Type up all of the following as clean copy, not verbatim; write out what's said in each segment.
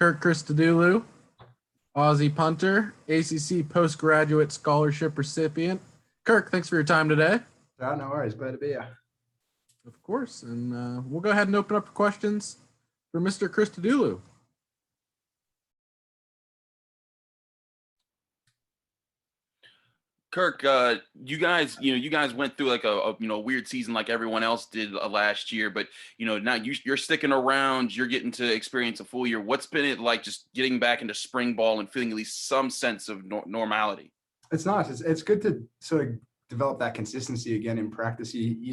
Kirk Christodoulou, Aussie punter, ACC postgraduate scholarship recipient. Kirk, thanks for your time today. Oh, no worries. Glad to be here. Of course. And we'll go ahead and open up for questions for Mr. Christodoulou. Kirk, you guys went through like a weird season like everyone else did last year, but now you're sticking around. You're getting to experience a full year. What's been it like just getting back into spring ball and feeling at least some sense of normality? It's nice. It's good to sort of develop that consistency again in practice. You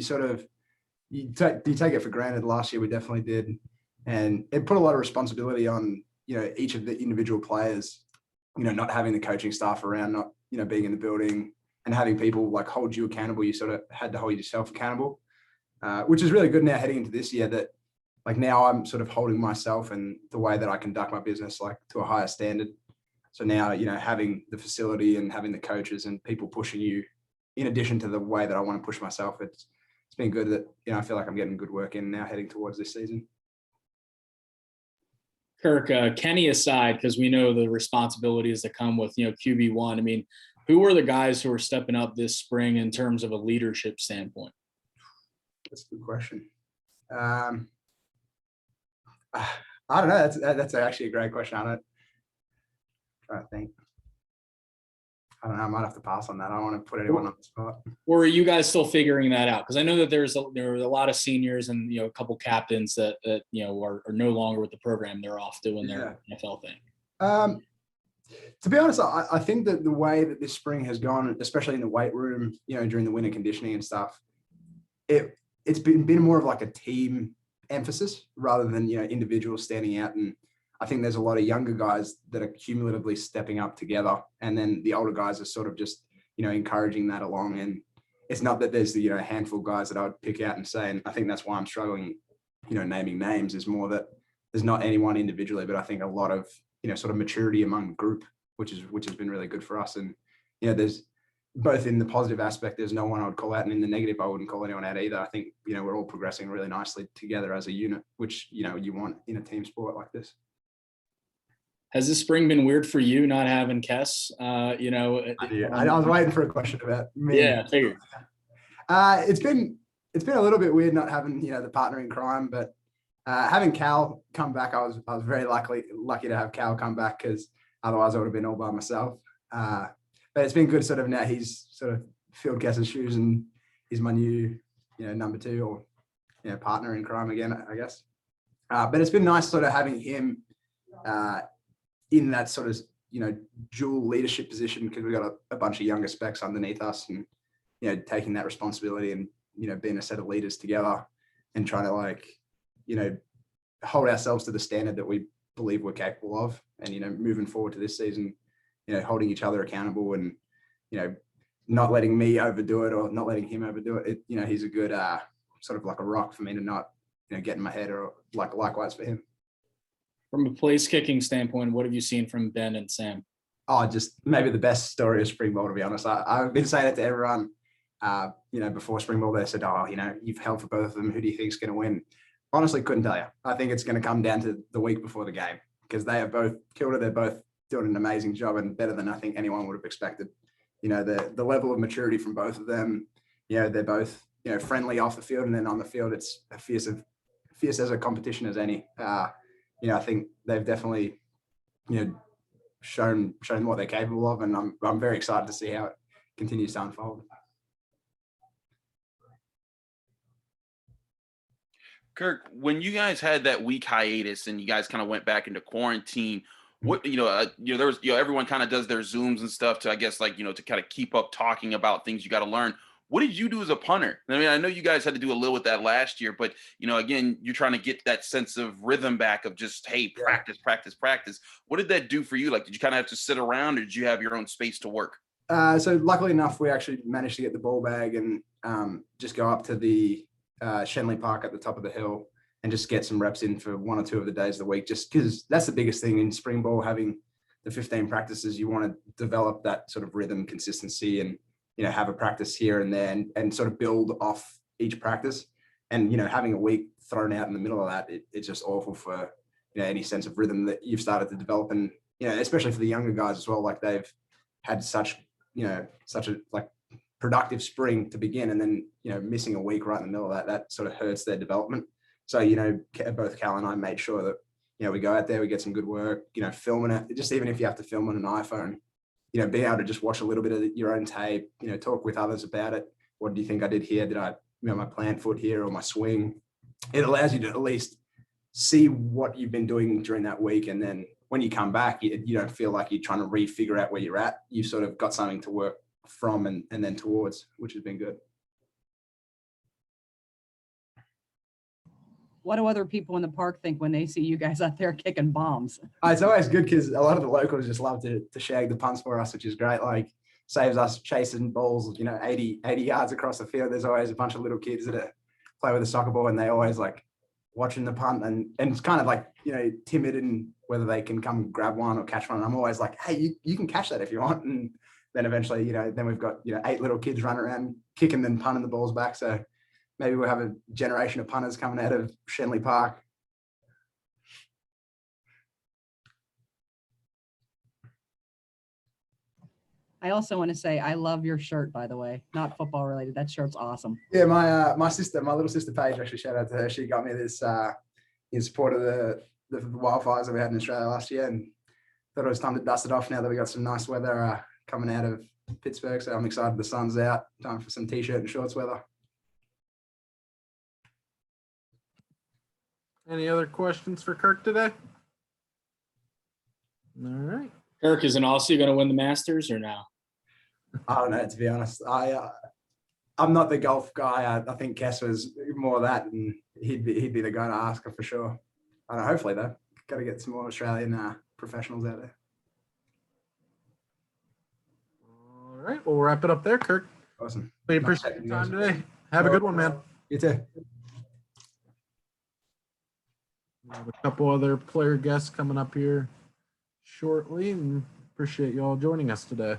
take it for granted. Last year we definitely did, and it put a lot of responsibility on each of the individual players. Not having the coaching staff around, not being in the building and having people like hold you accountable. You sort of had to hold yourself accountable, which is really good now heading into this year that like now I'm sort of holding myself and the way that I conduct my business like to a higher standard. So now, having the facility and having the coaches and people pushing you in addition to the way that I want to push myself, it's been good that, I feel like I'm getting good work in now heading towards this season. Kirk, Kenny aside, because we know the responsibilities that come with, QB1. I mean, who are the guys who are stepping up this spring in terms of a leadership standpoint? That's a good question. I don't know. That's actually a great question. I'm trying to think. I don't know. I might have to pass on that. I don't want to put anyone on the spot. Or are you guys still figuring that out? Because I know that there were a lot of seniors and a couple captains that are no longer with the program. They're off doing their NFL thing. To be honest, I think that the way that this spring has gone, especially in the weight room, during the winter conditioning and stuff, it's been more of like a team emphasis rather than individuals standing out. And I think there's a lot of younger guys that are cumulatively stepping up together. And then the older guys are sort of just, encouraging that along. And it's not that there's the, handful of guys that I would pick out and say, and I think that's why I'm struggling, naming names is more that there's not anyone individually, but I think a lot of, sort of maturity among the group, which has been really good for us. And, there's both in the positive aspect, there's no one I would call out, and in the negative, I wouldn't call anyone out either. I think, we're all progressing really nicely together as a unit, which, you want in a team sport like this. Has this spring been weird for you not having Kess? I was waiting for a question about me. Yeah, I figured. It's been a little bit weird not having the partner in crime, but having Cal come back, I was very lucky to have Cal come back because otherwise I would have been all by myself. But it's been good sort of now he's sort of filled Kess's shoes and he's my new number two or partner in crime again, I guess. But it's been nice sort of having him in that sort of dual leadership position because we've got a bunch of younger specs underneath us and taking that responsibility and being a set of leaders together and trying to hold ourselves to the standard that we believe we're capable of and moving forward to this season holding each other accountable and not letting me overdo it or not letting him overdo it. He's a good sort of like a rock for me to not get in my head or likewise for him. From a place kicking standpoint, what have you seen from Ben and Sam? Oh, just maybe the best story of spring ball, to be honest. I've been saying it to everyone, before spring ball, they said, you've held for both of them. Who do you think is going to win? Honestly, couldn't tell you. I think it's going to come down to the week before the game because they have both killed it. They're both doing an amazing job and better than I think anyone would have expected. The level of maturity from both of them, they're both, friendly off the field and then on the field, it's fierce as a competition as any. I think they've definitely, shown what they're capable of, and I'm very excited to see how it continues to unfold. Kirk, when you guys had that week hiatus and you guys kind of went back into quarantine, what there was everyone kind of does their Zooms and stuff to I guess to kind of keep up talking about things you got to learn. What did you do as a punter? I mean, I know you guys had to do a little with that last year, but again, you're trying to get that sense of rhythm back of just, hey, practice. What did that do for you? Like, did you kind of have to sit around or did you have your own space to work? So luckily enough, we actually managed to get the ball bag and just go up to the Shenley Park at the top of the hill and just get some reps in for one or two of the days of the week, just because that's the biggest thing in spring ball, having the 15 practices. You want to develop that sort of rhythm, consistency, and have a practice here and there and sort of build off each practice. And, having a week thrown out in the middle of that, it's just awful for, any sense of rhythm that you've started to develop, and especially for the younger guys as well, like they've had such a like productive spring to begin, and then missing a week right in the middle of that sort of hurts their development. So both Cal and I made sure that we go out there, we get some good work, filming it, just even if you have to film on an iPhone, being able to just watch a little bit of your own tape, talk with others about it. What do you think I did here? Did I my plant foot here or my swing? It allows you to at least see what you've been doing during that week, and then when you come back, you don't feel like you're trying to refigure out where you're at. You've sort of got something to work from and then towards, which has been good. What do other people in the park think when they see you guys out there kicking bombs? It's always good because a lot of the locals just love to shag the punts for us, which is great. Like, saves us chasing balls, 80 yards across the field. There's always a bunch of little kids that play with a soccer ball, and they always like watching the punt, and it's kind of like, timid in whether they can come grab one or catch one. And I'm always like, hey, you can catch that if you want. And then eventually, then we've got, 8 little kids running around kicking and punting the balls back. So maybe we'll have a generation of punters coming out of Shenley Park. I also want to say I love your shirt, by the way. Not football related. That shirt's awesome. Yeah, my little sister Paige, actually, shout out to her. She got me this in support of the wildfires that we had in Australia last year, and thought it was time to dust it off now that we got some nice weather coming out of Pittsburgh. So I'm excited the sun's out. Time for some t-shirt and shorts weather. Any other questions for Kirk today? All right. Kirk, is an Aussie going to win the Masters or no? I don't know, to be honest. I'm not the golf guy. I think Cass was more that, and he'd be the guy to ask her for sure. I don't know, hopefully though, got to get some more Australian professionals out there. All right. We'll wrap it up there, Kirk. Awesome. We Nice appreciate having your you time guys. today. Have a good one, man. You too. We have a couple other player guests coming up here shortly, and appreciate you all joining us today.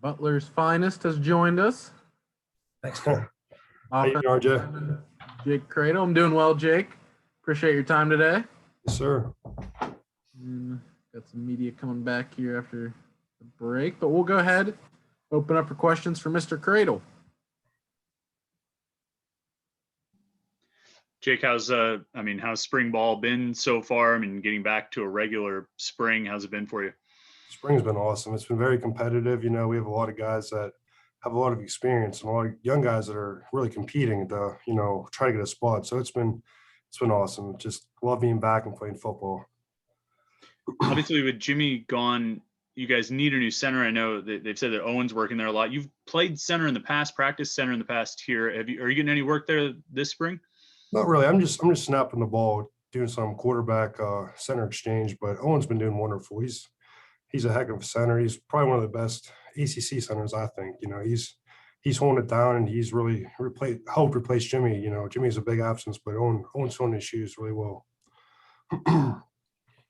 Butler's finest has joined us. Thanks. How you doing, Offensive RJ? lineman Jake Kradel. I'm doing well, Jake. Appreciate your time today. Yes, sir. And got some media coming back here after the break, but we'll go ahead, open up for questions for Mr. Kradel. Jake, how's spring ball been so far? I mean, getting back to a regular spring, how's it been for you? Spring's been awesome. It's been very competitive. You know, we have a lot of guys that have a lot of experience and a lot of young guys that are really competing to, you know, try to get a spot. So it's been awesome. Just love being back and playing football. Obviously, with Jimmy gone, you guys need a new center. I know that they've said that Owen's working there a lot. You've played center in the past, practiced center in the past here. Are you getting any work there this spring? Not really. I'm just snapping the ball, doing some quarterback center exchange. But Owen's been doing wonderful. He's a heck of a center. He's probably one of the best ACC centers, I think. You know, he's holding it down, and he's really helped replace Jimmy. You know, Jimmy's a big absence, but Owen's filling his shoes really well.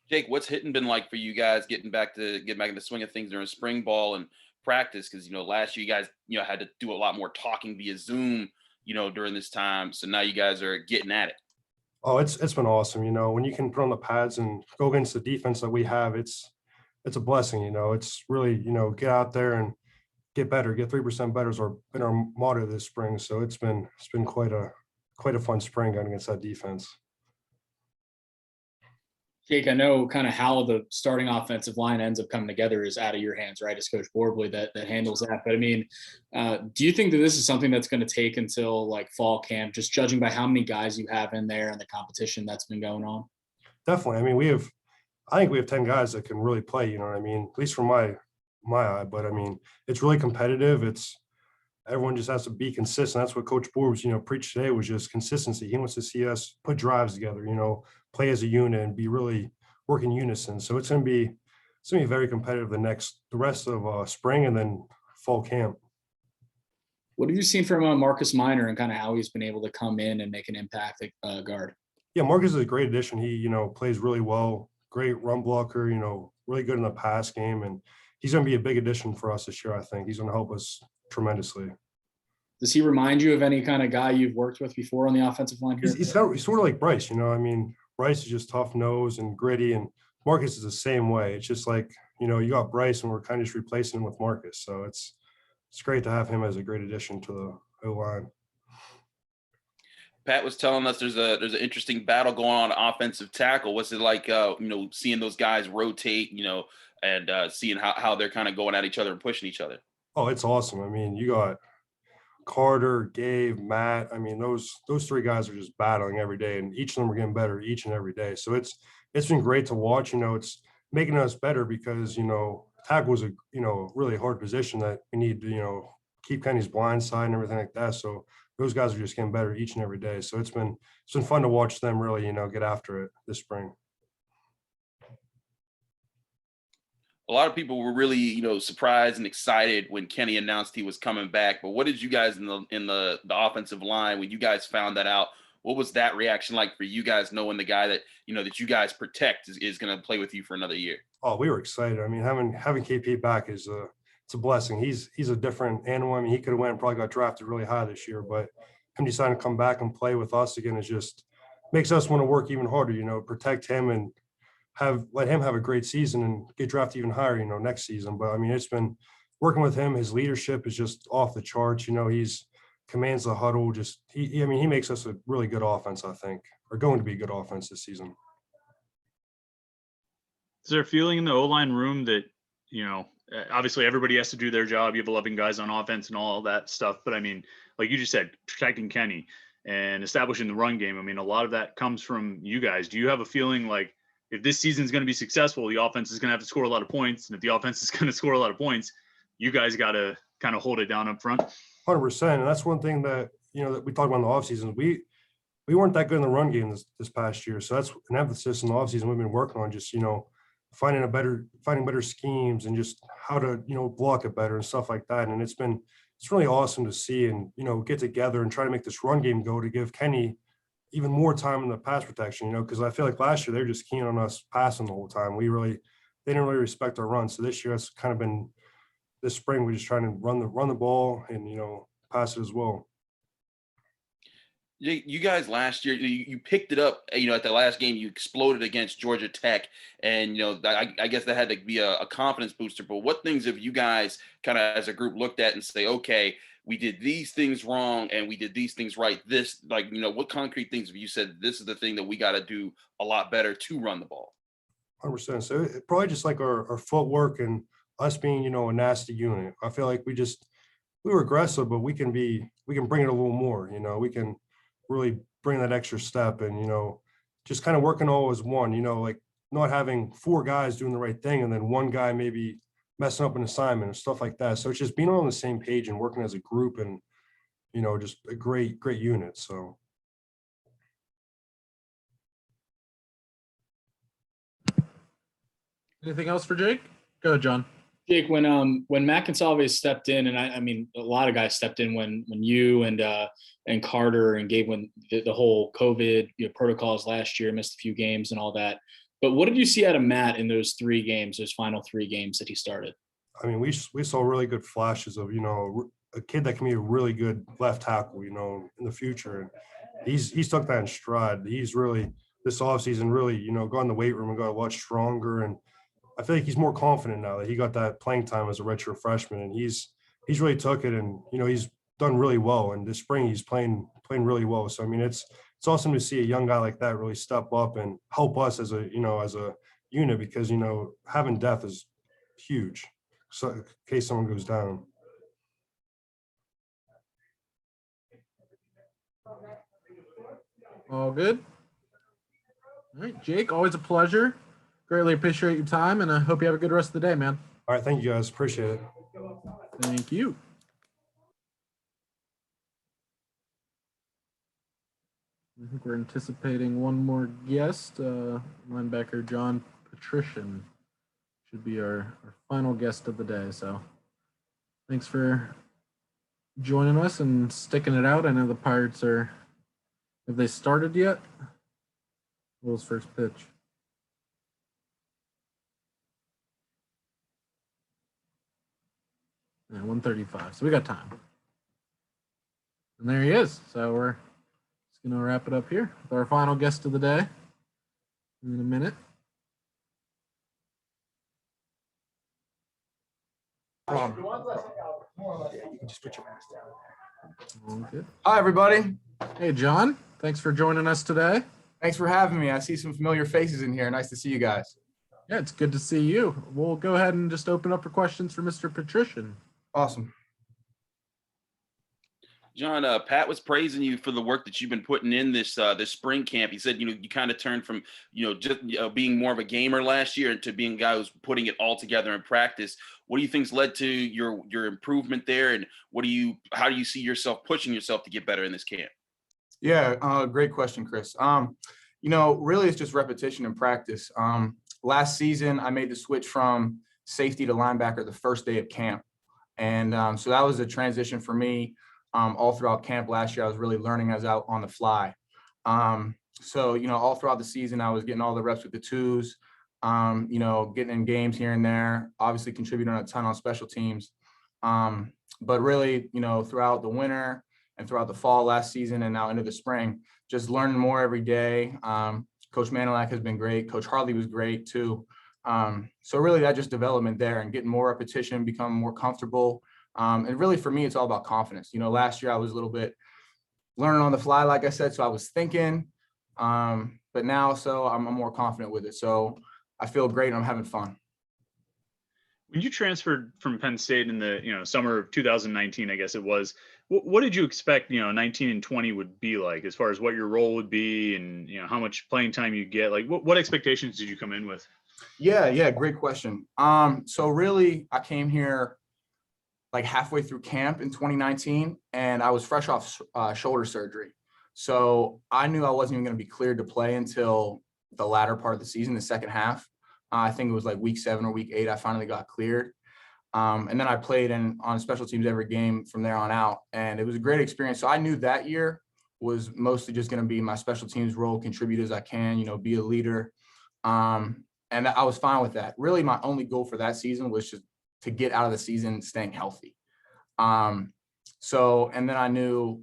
Jake, what's hitting been like for you guys getting back in the swing of things during spring ball and practice? Because, you know, last year you guys, you know, had to do a lot more talking via Zoom, you know, during this time. So now you guys are getting at it. Oh, it's been awesome. You know, when you can put on the pads and go against the defense that we have, it's a blessing. You know, it's really, you know, get out there and get better, get 3% better has been our motto this spring. So it's been quite a fun spring going against that defense. Jake, I know kind of how the starting offensive line ends up coming together is out of your hands, right? It's Coach Borbley that handles that. But I mean, do you think that this is something that's going to take until like fall camp, just judging by how many guys you have in there and the competition that's been going on? Definitely. I mean, I think we have 10 guys that can really play, you know what I mean? At least from my eye. But I mean, it's really competitive. Everyone just has to be consistent. That's what Coach Borbs, you know, preached today was just consistency. He wants to see us put drives together, you know, play as a unit and be really work in unison. So it's going to be very competitive the rest of spring and then fall camp. What have you seen from Marcus Minor and kind of how he's been able to come in and make an impact at guard? Yeah, Marcus is a great addition. He, you know, plays really well, great run blocker, you know, really good in the pass game. And he's going to be a big addition for us this year, I think. He's going to help us tremendously. Does he remind you of any kind of guy you've worked with before on the offensive line here? He's sort of like Bryce, you know, I mean, Bryce is just tough nose and gritty, and Marcus is the same way. It's just like, you know, you got Bryce and we're kind of just replacing him with Marcus. So it's great to have him as a great addition to the O-line. Pat was telling us there's an interesting battle going on offensive tackle. What's it like, you know, seeing those guys rotate, you know, and seeing how they're kind of going at each other and pushing each other? Oh, it's awesome. I mean, you got Carter, Gabe, Matt. I mean, those three guys are just battling every day, and each of them are getting better each and every day. So it's been great to watch. You know, it's making us better because, you know, tackle was a, you know, really hard position that we need to, you know, keep Kenny's blind side and everything like that. So those guys are just getting better each and every day. So it's been fun to watch them really, you know, get after it this spring. A lot of people were really, you know, surprised and excited when Kenny announced he was coming back. But what did you guys in the offensive line, when you guys found that out, what was that reaction like for you guys, knowing the guy that, you know, that you guys protect is going to play with you for another year? Oh, we were excited. I mean, having KP back it's a blessing. He's a different animal. I mean, he could have went and probably got drafted really high this year, but him deciding to come back and play with us again is just makes us want to work even harder, you know, protect him and let him have a great season and get drafted even higher, you know, next season. But I mean, it's been working with him. His leadership is just off the charts. You know, commands the huddle. He makes us a really good offense, I think, or going to be a good offense this season. Is there a feeling in the O-line room that, you know, obviously everybody has to do their job. You have 11 guys on offense and all that stuff. But I mean, like you just said, protecting Kenny and establishing the run game. I mean, a lot of that comes from you guys. Do you have a feeling like, if this season is going to be successful, the offense is going to have to score a lot of points. And if the offense is going to score a lot of points, you guys got to kind of hold it down up front? 100%. And that's one thing that, you know, that we talked about in the offseason. We weren't that good in the run game this past year. So that's an emphasis in the offseason we've been working on, just, you know, finding better schemes and just how to, you know, block it better and stuff like that. And it's really awesome to see and, you know, get together and try to make this run game go to give Kenny even more time in the pass protection, you know, because I feel like last year they were just keen on us passing the whole time. They didn't really respect our run. So this year it's kind of been this spring we're just trying to run the ball and, pass it as well. You guys last year, you picked it up, at the last game, you exploded against Georgia Tech. And, I guess that had to be a confidence booster. But what things have you guys kind of as a group looked at and say, okay, we did these things wrong and we did these things right? What concrete things have you said, this is the thing that we got to do a lot better to run the ball? 100%. So probably just like our footwork and us being, a nasty unit. I feel like we were aggressive, but we can bring it a little more, we can really bring that extra step and, just kind of working all as one, like not having 4 guys doing the right thing and then one guy maybe messing up an assignment and stuff like that. So it's just being on the same page and working as a group and, just a great unit. So. Anything else for Jake? Go ahead, John. Jake, when Macinsalve stepped in, and I mean a lot of guys stepped in when you and Carter and Gabe, when the whole COVID protocols last year, missed a few games and all that. But what did you see out of Matt in those final 3 games that he started? I mean, we saw really good flashes of, a kid that can be a really good left tackle, in the future. And he's took that in stride. He's really, this offseason, really, got in the weight room and got a lot stronger. And I feel like he's more confident now that he got that playing time as a redshirt freshman. And he's really took it and, he's done really well. And this spring he's playing really well. So, I mean, it's awesome to see a young guy like that really step up and help us as a unit because, having depth is huge. So in case someone goes down. All good. All right, Jake, always a pleasure. Greatly appreciate your time, and I hope you have a good rest of the day, man. All right, thank you guys. Appreciate it. Thank you. I think we're anticipating one more guest. Linebacker John Petrishen should be our final guest of the day. So thanks for joining us and sticking it out. I know the Pirates have they started yet? Will's first pitch. Yeah, 1:35. So we got time. And there he is. So we're just going to wrap it up here with our final guest of the day in a minute. You can just put your mask down there. All good. Hi, everybody. Hey, John. Thanks for joining us today. Thanks for having me. I see some familiar faces in here. Nice to see you guys. Yeah, it's good to see you. We'll go ahead and just open up for questions for Mr. Petrishen. Awesome. John, Pat was praising you for the work that you've been putting in this spring camp. He said, you kind of turned from, just being more of a gamer last year to being a guy who's putting it all together in practice. What do you think's led to your improvement there, and how do you see yourself pushing yourself to get better in this camp? Yeah, great question, Chris. Really it's just repetition and practice. Last season, I made the switch from safety to linebacker the first day of camp. And so that was a transition for me. All throughout camp last year, I was really learning as out on the fly. So, all throughout the season, I was getting all the reps with the twos, getting in games here and there, obviously contributing a ton on special teams. But really, throughout the winter and throughout the fall last season and now into the spring, just learning more every day. Coach Manilak has been great. Coach Hartley was great too. So really that just development there and getting more repetition, becoming more comfortable. And really for me, it's all about confidence. Last year I was a little bit learning on the fly, like I said, so I was thinking, but now, so I'm more confident with it. So I feel great and I'm having fun. When you transferred from Penn State in the summer of 2019, I guess it was, what did you expect 19 and 20 would be like as far as what your role would be and how much playing time you get? Like what expectations did you come in with? Yeah, great question. So really I came here like halfway through camp in 2019 and I was fresh off shoulder surgery. So I knew I wasn't even going to be cleared to play until the latter part of the season, the second half. I think it was like week 7 or week 8, I finally got cleared. And then I played on special teams every game from there on out. And it was a great experience. So I knew that year was mostly just going to be my special teams role, contribute as I can, be a leader. And I was fine with that. Really, my only goal for that season was just to get out of the season staying healthy. And then I knew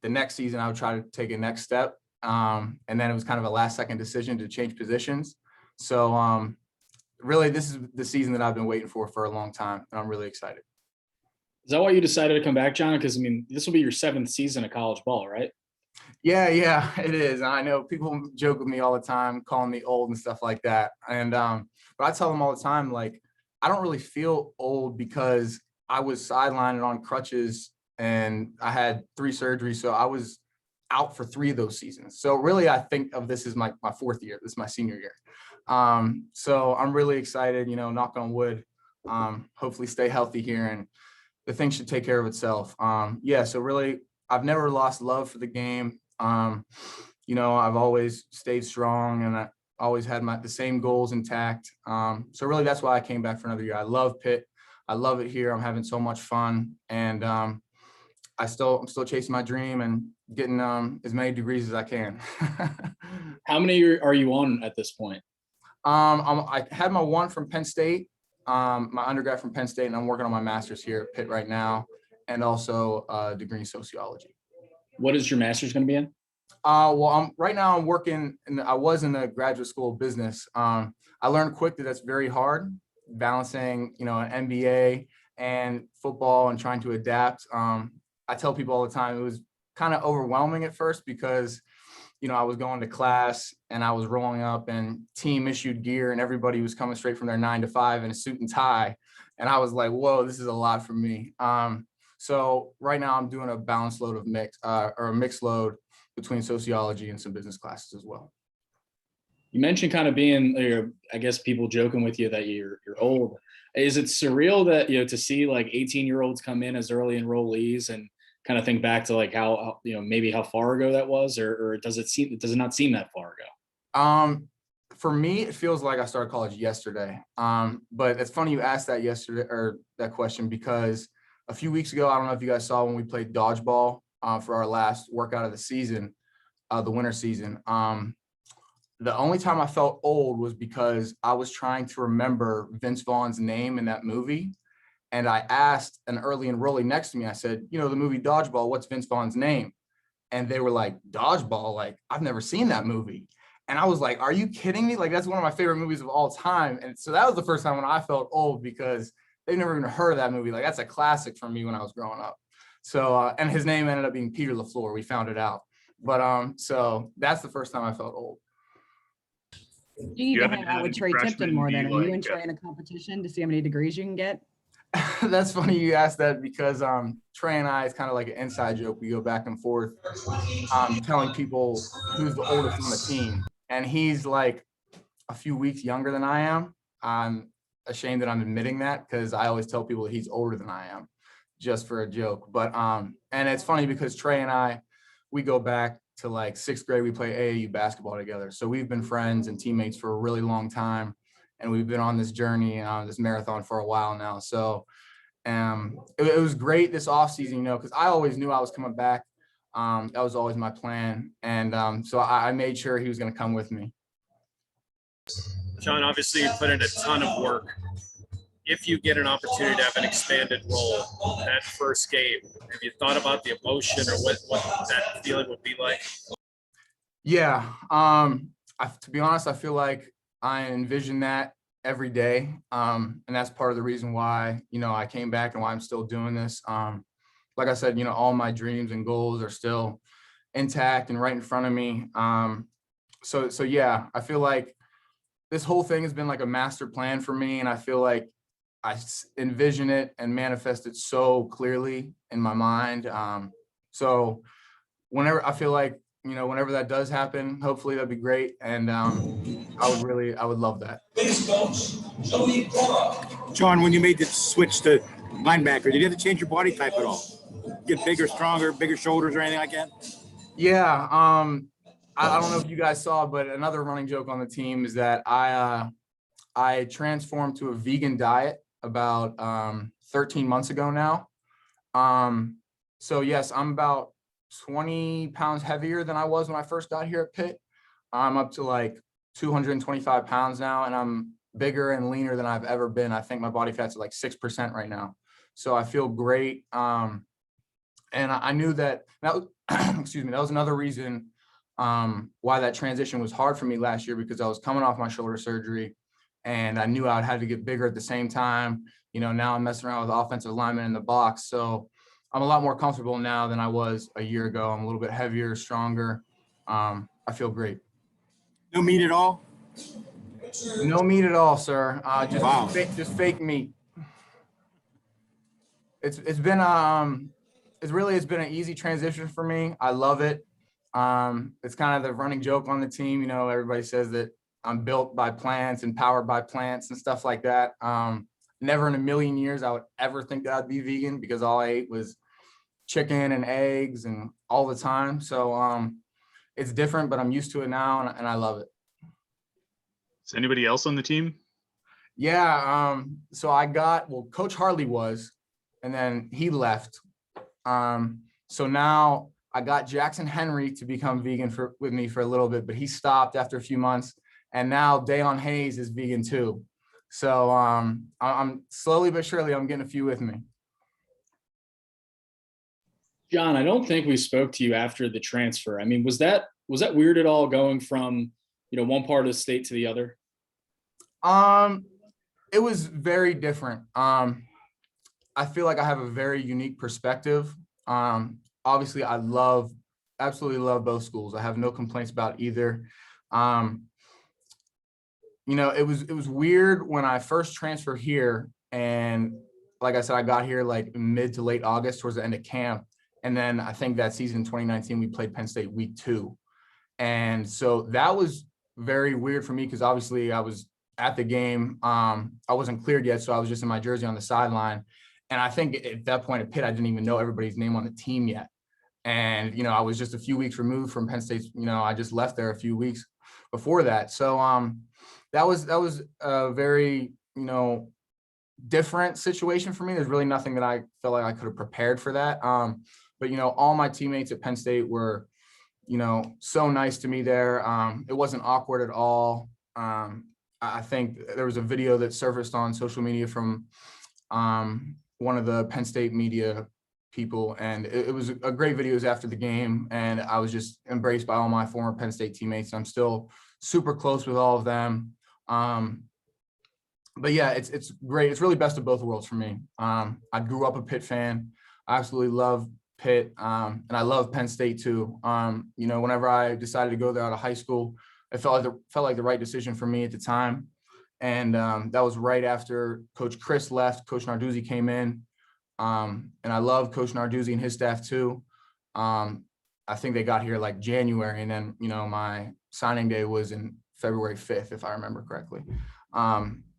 the next season I would try to take a next step. And then it was kind of a last second decision to change positions. So really, this is the season that I've been waiting for a long time, and I'm really excited. Is that why you decided to come back, John? Because I mean, this will be your 7th season of college ball, right? Yeah, it is. I know people joke with me all the time, calling me old and stuff like that. And but I tell them all the time, like, I don't really feel old because I was sidelined on crutches and I had 3 surgeries. So I was out for 3 of those seasons. So really, I think of this as my 4th year. This is my senior year. So I'm really excited, knock on wood, hopefully stay healthy here, and the thing should take care of itself. So really, I've never lost love for the game. I've always stayed strong, and I always had the same goals intact. So really, that's why I came back for another year. I love Pitt. I love it here. I'm having so much fun, and I'm still chasing my dream and getting as many degrees as I can. How many are you on at this point? I had my 1 from Penn State, my undergrad from Penn State, and I'm working on my master's here at Pitt right now, and also a degree in sociology. What is your master's going to be in? Right now I'm working, and I was in the graduate school of business. I learned quick that that's very hard, balancing, an MBA and football and trying to adapt. I tell people all the time, it was kind of overwhelming at first because, I was going to class and I was rolling up and team issued gear and everybody was coming straight from their 9 to 5 in a suit and tie. And I was like, whoa, this is a lot for me. So right now I'm doing a balanced load of a mixed load between sociology and some business classes as well. You mentioned kind of being, I guess people joking with you that you're old. Is it surreal that, to see like 18-year-olds come in as early enrollees and kind of think back to like how maybe how far ago that was, or does it not seem that far ago? For me, it feels like I started college yesterday. But it's funny you asked that yesterday, or that question, because a few weeks ago, I don't know if you guys saw when we played dodgeball for our last workout of the season, the winter season. The only time I felt old was because I was trying to remember Vince Vaughn's name in that movie. And I asked an early enrollee next to me, I said, the movie Dodgeball, what's Vince Vaughn's name? And they were like, Dodgeball? Like, I've never seen that movie. And I was like, are you kidding me? Like, that's one of my favorite movies of all time. And so that was the first time when I felt old, because they've never even heard of that movie. Like, that's a classic for me when I was growing up. So, and his name ended up being Peter LaFleur. We found it out. But so that's the first time I felt old. You need to hang out with Trey Tipton more then. Are you and like, Trey in a competition to see how many degrees you can get? That's funny you asked that, because Trey and I, it's kind of like an inside joke. We go back and forth telling people who's the oldest on the team. And he's like a few weeks younger than I am. I'm ashamed that I'm admitting that, because I always tell people that he's older than I am, just for a joke. But and it's funny because Trey and I, we go back to like 6th grade. We play AAU basketball together. So we've been friends and teammates for a really long time. And we've been on this journey, this marathon for a while now. So it was great this offseason, because I always knew I was coming back. That was always my plan. And so I made sure he was going to come with me. John, obviously you put in a ton of work. If you get an opportunity to have an expanded role that first game, have you thought about the emotion or what that feeling would be like? Yeah. To be honest, I feel like I envision that every day. And that's part of the reason why, I came back and why I'm still doing this. Like I said, all my dreams and goals are still intact and right in front of me. So yeah, I feel like this whole thing has been like a master plan for me. And I feel like I envision it and manifest it so clearly in my mind. So whenever I feel like, whenever that does happen, hopefully that'd be great. And I would love that. John, when you made the switch to linebacker, did you have to change your body type at all? Get bigger, stronger, bigger shoulders or anything like that? Yeah. I don't know if you guys saw, but another running joke on the team is that I transformed to a vegan diet about 13 months ago now. So yes, I'm about 20 pounds heavier than I was when I first got here at Pitt. I'm up to like 225 pounds now, and I'm bigger and leaner than I've ever been. I think my body fat's at like 6% right now. So I feel great. And I knew that, excuse me, that was another reason why that transition was hard for me last year, because I was coming off my shoulder surgery and I knew I had to get bigger at the same time. You know, now I'm messing around with offensive linemen in the box. So I'm a lot more comfortable now than I was a year ago. I'm a little bit heavier, stronger. I feel great. No meat at all? No meat at all, sir. Just Wow. just fake meat. It's been it's been an easy transition for me. I love it. It's kind of the running joke on the team. You know, everybody says that I'm built by plants and powered by plants and stuff like that. Never in a million years I would ever think that I'd be vegan, because all I ate was chicken and eggs and all the time. So it's different, but I'm used to it now, and I love it. Is anybody else on the team? Yeah. So Coach Harley was, and then he left. So now I got Jackson Henry to become vegan with me for a little bit, but he stopped after a few months. And now Dayon Hayes is vegan too. So I'm slowly but surely I'm getting a few with me. John, I don't think we spoke to you after the transfer. I mean, was that weird at all, going from, you know, one part of the state to the other? It was very different. I feel like I have a very unique perspective. Obviously I absolutely love both schools. I have no complaints about either. You know, it was weird when I first transferred here, and like I said, I got here like mid to late August, towards the end of camp. And then I think that season in 2019, we played Penn State week 2. And so that was very weird for me, because obviously I was at the game. I wasn't cleared yet, so I was just in my jersey on the sideline. And I think at that point at Pitt, I didn't even know everybody's name on the team yet. And, you know, I was just a few weeks removed from Penn State. You know, I just left there a few weeks before that. So that was a very, you know, different situation for me. There's really nothing that I felt like I could have prepared for that. But, you know, all my teammates at Penn State were, you know, so nice to me there. It wasn't awkward at all. I think there was a video that surfaced on social media from one of the Penn State media people, and it was a great video. It was after the game, and I was just embraced by all my former Penn State teammates. I'm still super close with all of them. But yeah, it's great. It's really best of both worlds for me. I grew up a Pitt fan. I absolutely love Pitt, and I love Penn State too. You know, whenever I decided to go there out of high school, it felt like the right decision for me at the time. And that was right after Coach Chris left. Coach Narduzzi came in, and I love Coach Narduzzi and his staff too. I think they got here like January, and then, you know, my signing day was in February 5th, if I remember correctly.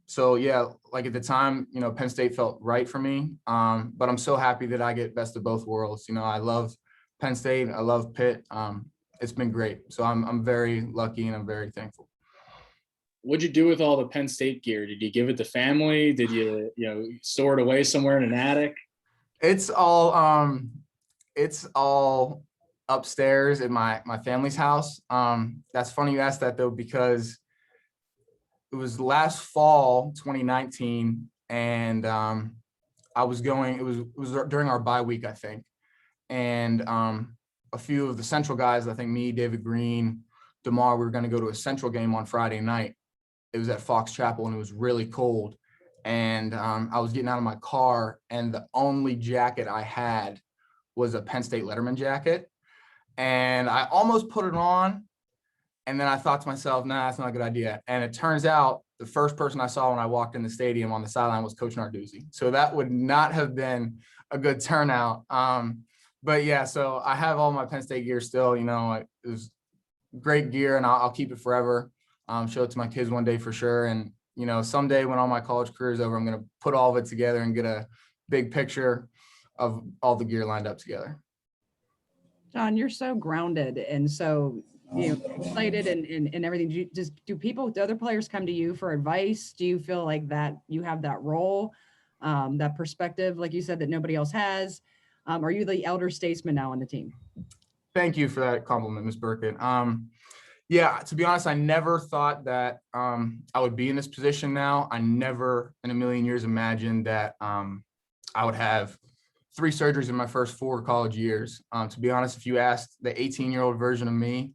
So yeah, like at the time, you know, Penn State felt right for me. But I'm so happy that I get best of both worlds. You know, I love Penn State, I love Pitt. It's been great. So I'm very lucky, and I'm very thankful. What'd you do with all the Penn State gear? Did you give it to family? Did you, you know, store it away somewhere in an attic? It's all upstairs at my family's house. That's funny you asked that though, because it was last fall, 2019, and I was going. It was during our bye week, I think, and a few of the Central guys, I think me, David Green, DeMar, we were going to go to a Central game on Friday night. It was at Fox Chapel, and it was really cold. And I was getting out of my car, and the only jacket I had was a Penn State Letterman jacket. And I almost put it on, and then I thought to myself, nah, that's not a good idea. And it turns out the first person I saw when I walked in the stadium on the sideline was Coach Narduzzi. So that would not have been a good turnout. But yeah, so I have all my Penn State gear still. You know, it was great gear, and I'll keep it forever. Show it to my kids one day for sure. And, you know, someday when all my college career is over, I'm going to put all of it together and get a big picture of all the gear lined up together. John, you're so grounded and so, you know, excited and everything. Do other players come to you for advice? Do you feel like that you have that role, that perspective, like you said, that nobody else has? Are you the elder statesman now on the team? Thank you for that compliment, Ms. Burkett. Yeah, to be honest, I never thought that I would be in this position now. I never in a million years imagined that I would have 3 surgeries in my first 4 college years. To be honest, if you asked the 18-year-old version of me,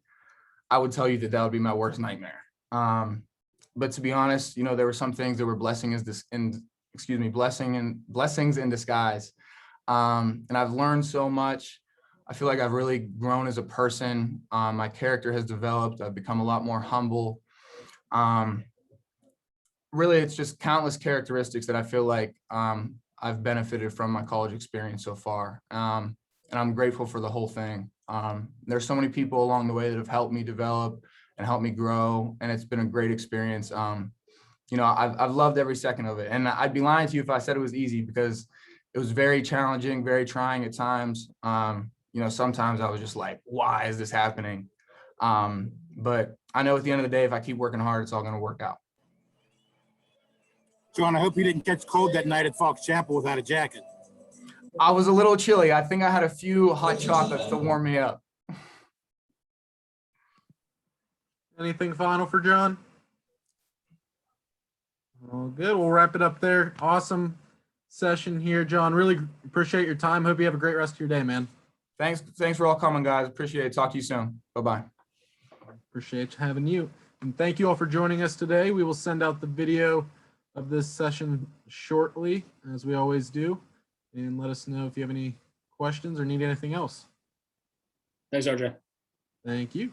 I would tell you that that would be my worst nightmare. But to be honest, you know, there were some things that were blessings in disguise. And I've learned so much. I feel like I've really grown as a person. My character has developed. I've become a lot more humble. Really, it's just countless characteristics that I feel like I've benefited from my college experience so far. And I'm grateful for the whole thing. There's so many people along the way that have helped me develop and helped me grow. And it's been a great experience. You know, I've loved every second of it. And I'd be lying to you if I said it was easy, because it was very challenging, very trying at times. You know, sometimes I was just like, why is this happening? But I know at the end of the day, if I keep working hard, it's all going to work out. John, I hope you didn't catch cold that night at Fox Chapel without a jacket. I was a little chilly. I think I had a few hot chocolates to warm me up. Anything final for John? Well, good. We'll wrap it up there. Awesome session here, John. Really appreciate your time. Hope you have a great rest of your day, man. Thanks for all coming, guys. Appreciate it. Talk to you soon. Bye-bye. Appreciate having you. And thank you all for joining us today. We will send out the video of this session shortly, as we always do. And let us know if you have any questions or need anything else. Thanks, RJ. Thank you.